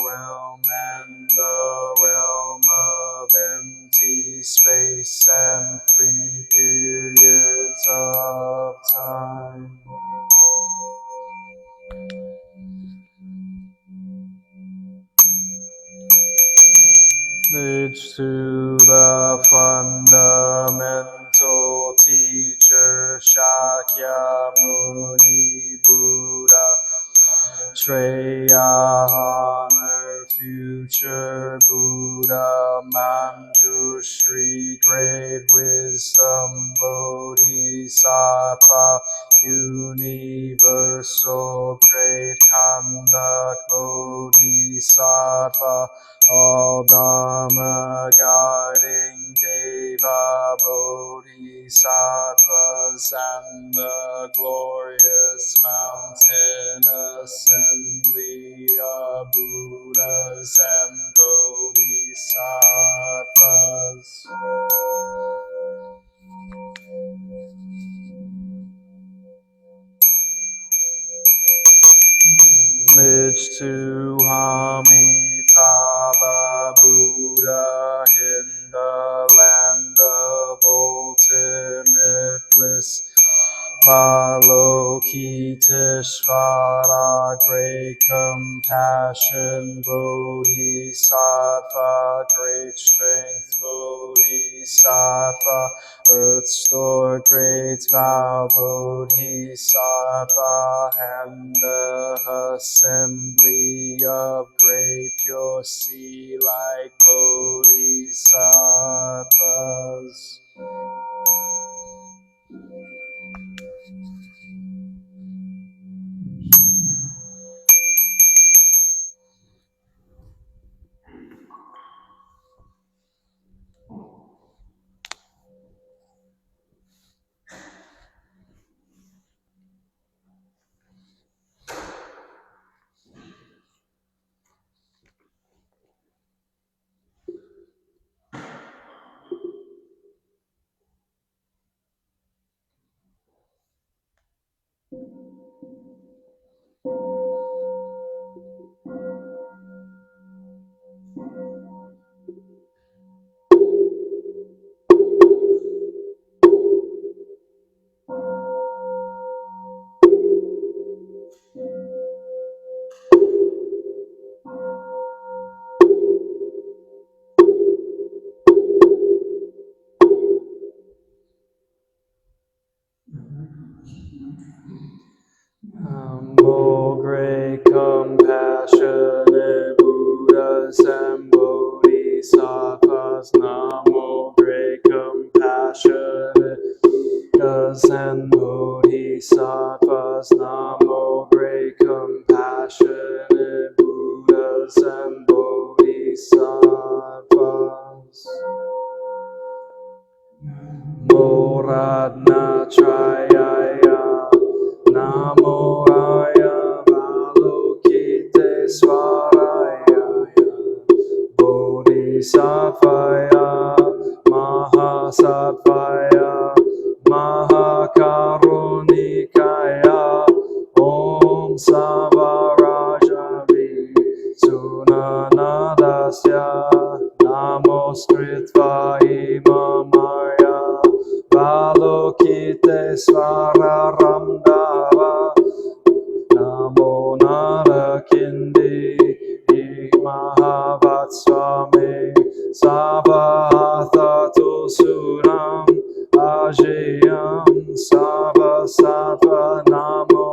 realm and the realm of empty space and 3 periods of time. Homage to the fundamental teacher Shakyamuni Buddha, Treya honor future Buddha, Manjushri great wisdom Bodhisattva, universal great conduct Bodhisattva, all Dharma guarding Deva Bodhisattvas, and the glorious mountain assembly of Buddhas and Bodhisattvas. Homage to Amitabha Buddha in the land of ultimate bliss, Avalokiteshvara, great compassion Bodhisattva, great strength Bodhisattva, earth store great vow Bodhisattva, and the assembly of great pure sea like Bodhisattvas. O great compassionate Buddhas and Bodhisattvas, Namo great compassionate Buddhas and Bodhisattvas, Namo great compassionate Buddhas and Bodhisattvas. Moradna Trayaya, Namo Aya Avalokitesvaraya, Bodhisattvaya, Mahasattvaya, Mahakarunikaya, Om Savarajavi Sunanadasya, Namoskritva Imamaya, Avalokitesvara Ramdava, Namo Narakindi Mahavatsvami, Sabhatatu Suram Ajayam Sabhasattva, Namo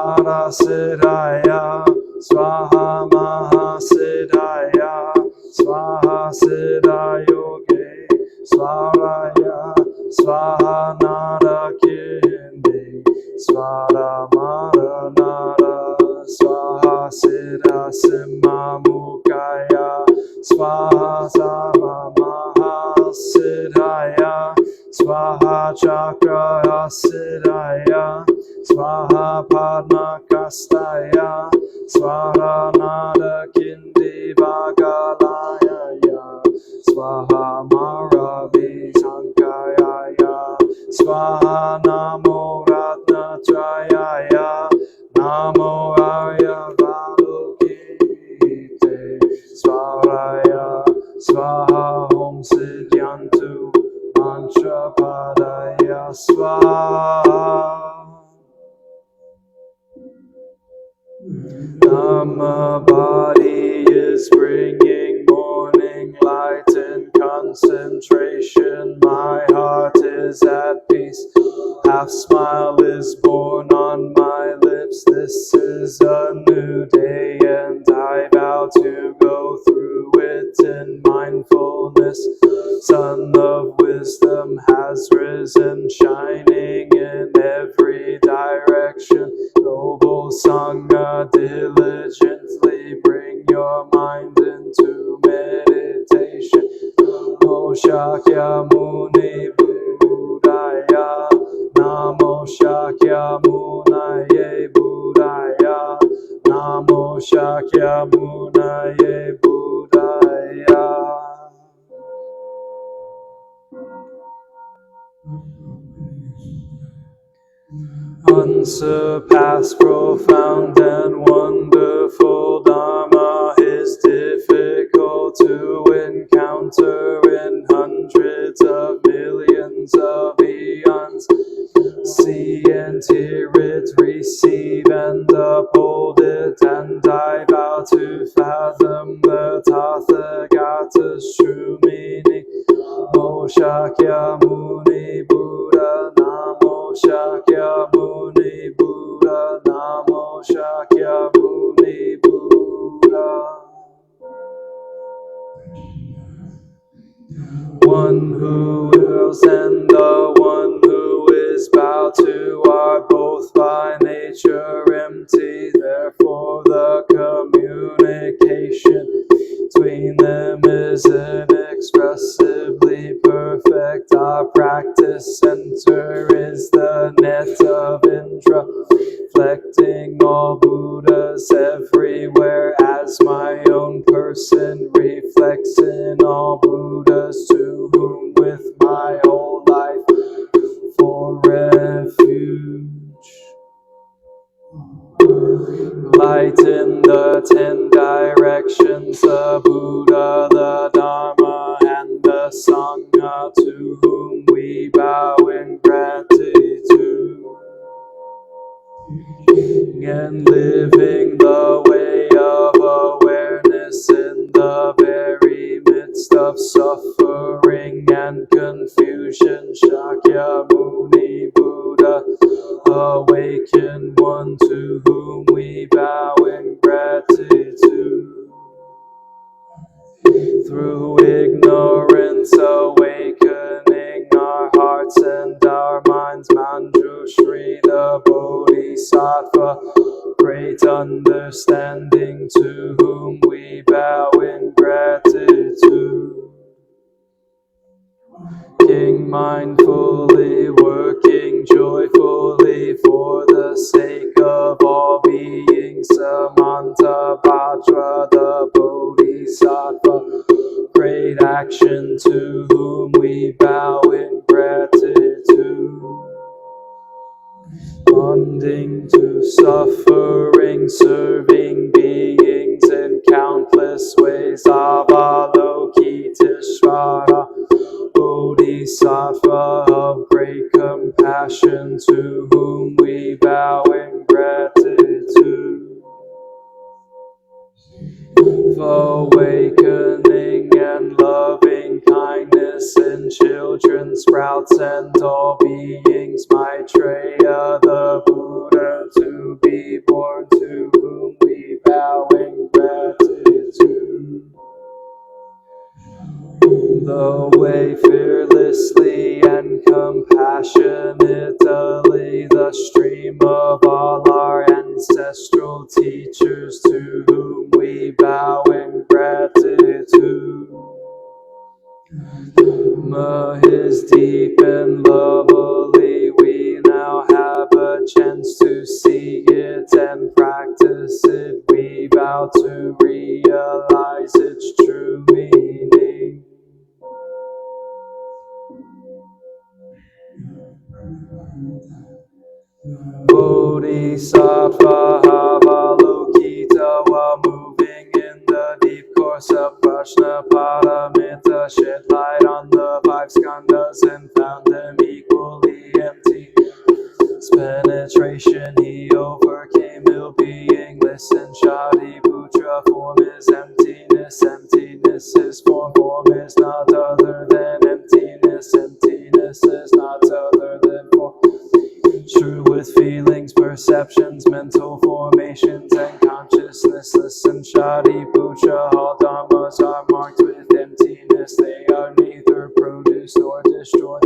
Siddhaya, Swaha Maha Siddhaya, Swaha Siddhayoge, Swaraya, Swaha Nada Kindi, Swara Mara Nada, Swaha Siddha Simha Mukaya, Swaha Sama Maha Siddhaya, Swaha Chakra Siddhaya, Swaha Padma Kastaya, Swaha Nada Kindi Vagalaya, Swaha Maravi Sankayaya, Swaha Namo Ratna Trayaya, Namo Arya Valokite, Swaraya, Swaha Om Siddhyantu, Mantra Padaya Swaha. Dhammapada is bringing morning light and concentration. My heart is at peace. Half smile is born on my lips. This is a new day, and I vow to go through it in mindfulness. Sun of wisdom has risen, shining in every direction. Noble Sangha, diligently bring your mind into meditation. Namo Shakya Muni Buddhaya, Namo Shakya Munaye Buddhaya, Namo Shakya Munaye Buddhaya. Unsurpassed, profound, and wonderful Dharma is difficult to encounter in hundreds of millions of eons. See and hear it, receive and uphold it, and I vow to fathom the Tathagata's true meaning. Namo Shakya Muni Buddha, Namo Shakya Muni Buddha, Namo Shakya Muni Buddha. One who wills and the one who is bowed to are both by nature empty. Therefore the communication between them is inexpressibly perfect. Our practice center is the net of Indra, reflecting all Buddhas everywhere, as my own person reflects in all Buddhas, to whom with my whole life for refuge. Light in the 10 directions, the Buddha, the Dharma, and the Sangha, to whom we bow in gratitude. And living the way of awareness in the very midst of suffering and confusion. Shakya Muni Buddha, awakened one, to whom we bow in gratitude. Through ignorance awakening our hearts and our minds, Manjushri the Bodhisattva, great understanding, to whom we bow in gratitude. King mindfully, working joyfully for the sake of all beings, Samanta Bhadra the Bodhisattva, great action, to whom we bow in gratitude. Bonding to suffering, serving beings in countless ways, Avalokiteshvara, Bodhisattva of great compassion, to whom we bow in gratitude. Awakening and loving kindness in children, sprouts, and all beings, Maitreya the Buddha, to be the way fearlessly and compassionately, the stream of all our ancestral teachers to whom we bow in gratitude. Dhamma is deep and lovely. We now have a chance to see it and practice it. We vow to realize its true meaning. Bodhisattva Avalokita, while moving in the deep course of Prajna Paramita, shed light on the five skandhas and found them equally empty. His penetration he overcame ill-being. Listen, Shariputra, form is emptiness, emptiness is form, form is not other than emptiness, emptiness is not other than form. True with feelings, perceptions, mental formations, and consciousness. Listen, Shariputra, all dharmas are marked with emptiness. They are neither produced nor destroyed,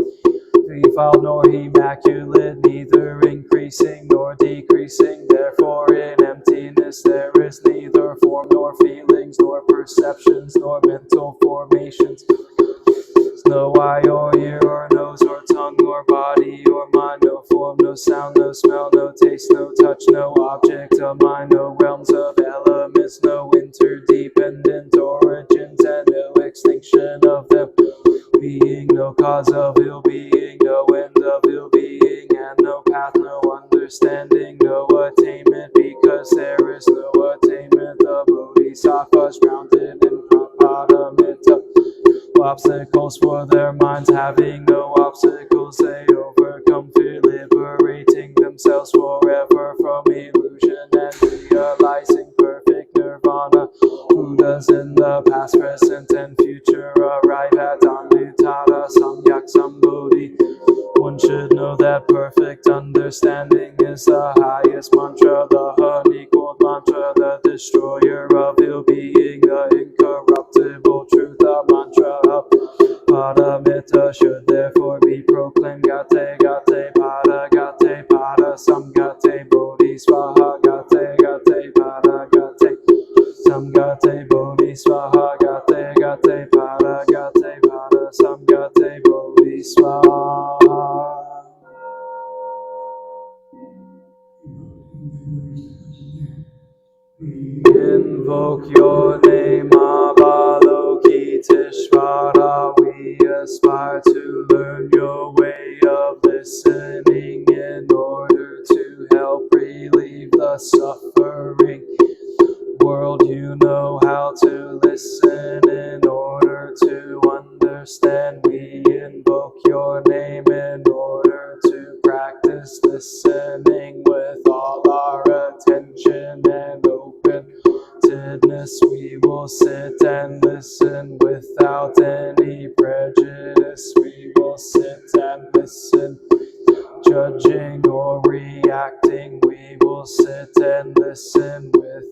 defiled nor immaculate, neither increasing nor decreasing. Therefore, in emptiness there is neither form nor feelings, nor perceptions, nor mental formations. No eye or ear or nose or tongue or body or mind, no form, no sound, no smell, no taste, no touch, no object of mind, no realms of elements, no interdependent origins, and no extinction of them. Being, no cause of ill-being, no end of ill-being, and no path, no understanding, no attainment, because there is no attainment. The Bodhisattvas grounded in Dhammapada, obstacles for their minds, having no obstacles, they overcome fear, liberating themselves forever from illusion and realizing perfect nirvana. Buddhas in the past, present, and future arrive at Anagarika, Samyak Sambodhi. One should know that perfect understanding is the highest mantra, the unequaled mantra, the destroyer of ill-being, the incorruptible truth. The mantra of Paramita should therefore be proclaimed. Gate, gate, pada, gate, pada, samgate, bodhisvaha, gate, gate, pada, gate, samgate, bodhisvaha, gate, gate, pada, gate, pada, samgate, bodhisvaha. Invoke your name, Avalokiteshvara. We aspire to learn your way of listening in order to help relieve the suffering world. You know how to listen in order to understand. We invoke your name in order to practice listening with all our attention and openness. We will sit and listen without any prejudice. We will sit and listen, judging or reacting. We will sit and listen with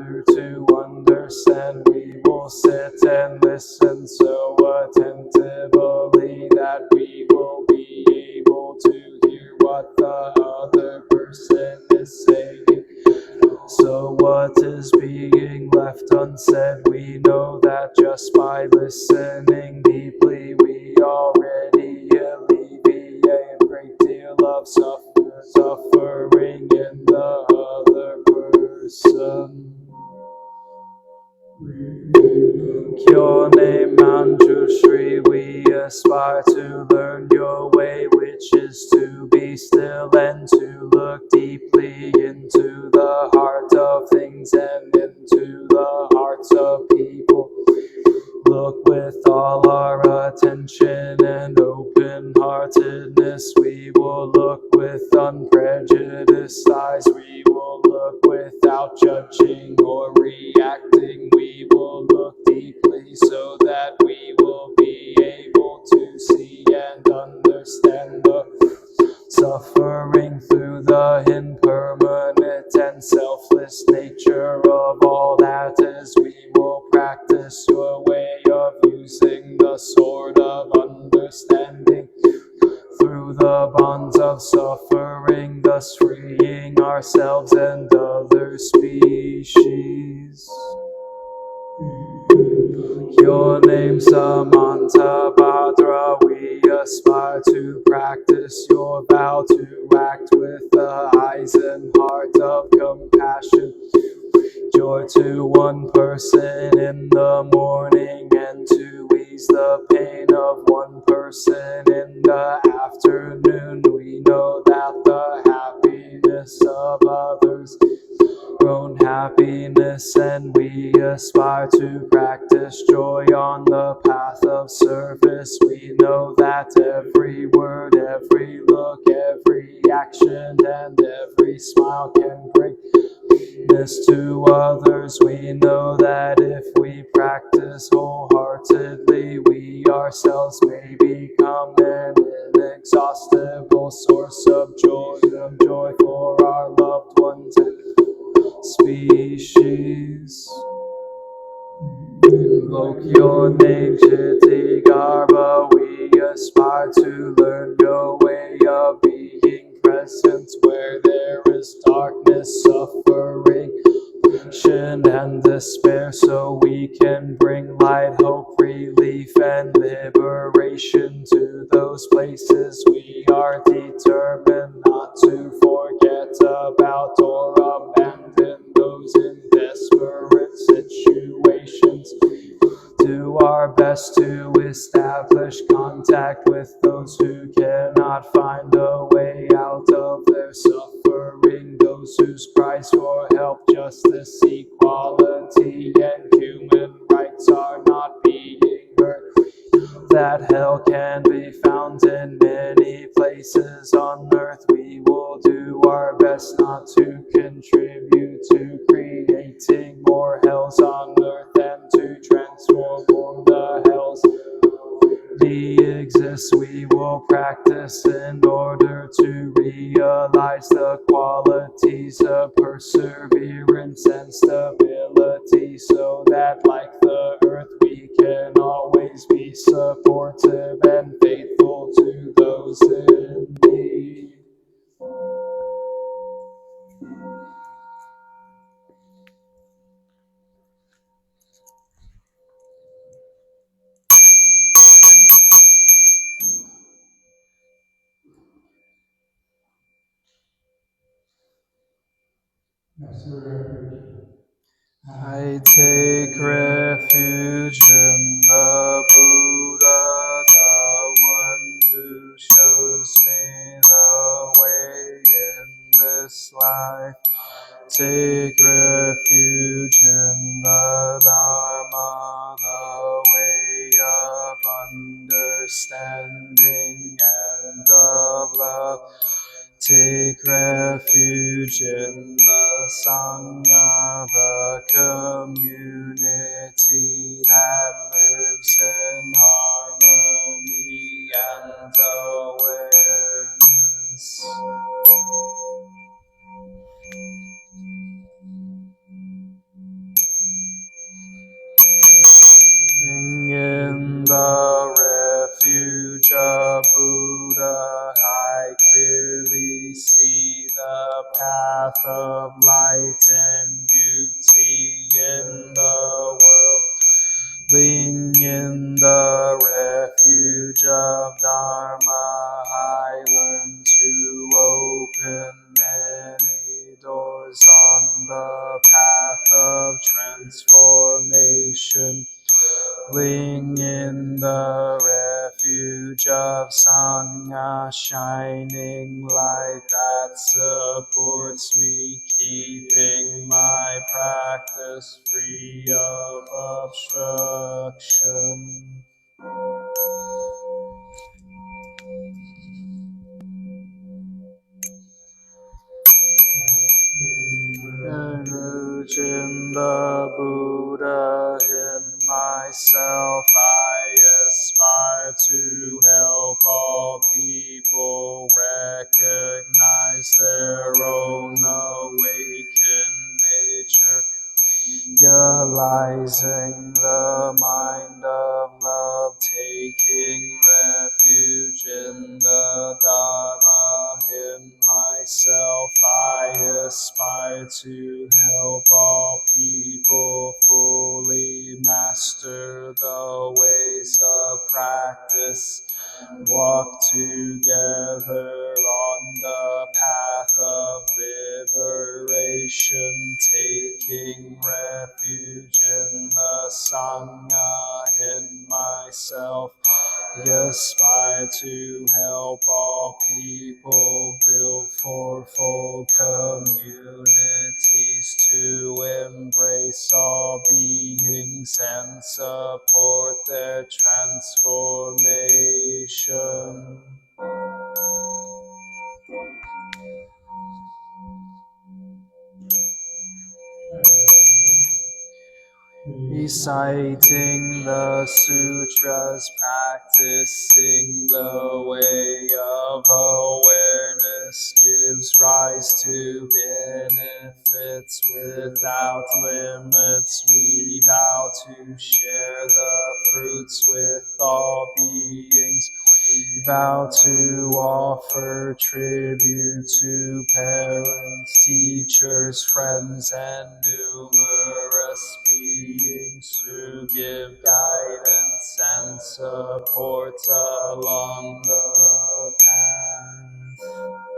order to understand. We will sit and listen so attentively that we will be able to hear what the other person is saying. So what is being left unsaid? We know that just by listening deeply, we already alleviate a great deal of suffering in the other person. Your name, Manjushri, we aspire to learn your way, which is to be still and to look deeply into the heart of things and into the hearts of people. Look with all our attention and open-heartedness. We will look with unprejudiced eyes. We will look without judging or reacting. We will look deeply so that we will be able to see and understand the suffering through the impermanent and selfless nature of all that is. We will practice your way of using the sword of suffering, thus freeing ourselves and other species. Your name Samantabhadra, we aspire to practice your vow to act with the eyes and heart of compassion. Joy to one person in the morning and to ease the pain of one person in the afternoon. We know that the happiness of others own happiness, and we aspire to practice joy on the path of service. We know that every word, every look, every action, and every smile can bring this to others. We know that if we practice wholeheartedly, we ourselves may become an inexhaustible source of joy for our loved ones and species. Invoke your name, Chitti Garbha. We aspire to learn your way of being present where there is darkness, suffering, oppression, and despair, so we can bring light, hope, relief, and liberation to those places. We are determined not to forget about or abandon those in desperate situations. Do our best to establish contact with those who cannot find a way out of their suffering, those whose cries for help, justice, equality, and human rights are not being heard. That hell can be found in many places on earth. We will do our best not to contribute to creating more hells on earth and to transform the hells already exist. We will practice in order to realize the qualities of perseverance and stability, so that like the earth we can always be supportive and faithful to those in need. That's a refuge. I take refuge in the Buddha, the one who shows me the way in this life. Take refuge in the Dhamma, the way of understanding and of love. Take refuge in the Sangha, the community that lives in harmony and awareness. In the refuge of Buddha, I clearly see the path of light and beauty in the world. In the refuge of Dharma, I learn to open many doors on the path of transformation. In the refuge of Sangha, shining light that supports me, keeping my practice free of obstruction. Refuge in the Buddha, in myself I aspire to help all people recognize their own awakened nature, realizing the mind of love, taking refuge in the Dharma, myself, I aspire to help all people fully master the ways of practice, walk together on the path of liberation, taking refuge in the Sangha, in myself. I aspire to help all people build fourfold communities to embrace all beings and support their transformation. Reciting the sutras, practicing the way of awareness gives rise to benefits without limits. We vow to share the fruits with all beings. We vow to offer tribute to parents, teachers, friends, and numerous beings who give guidance and support along the path.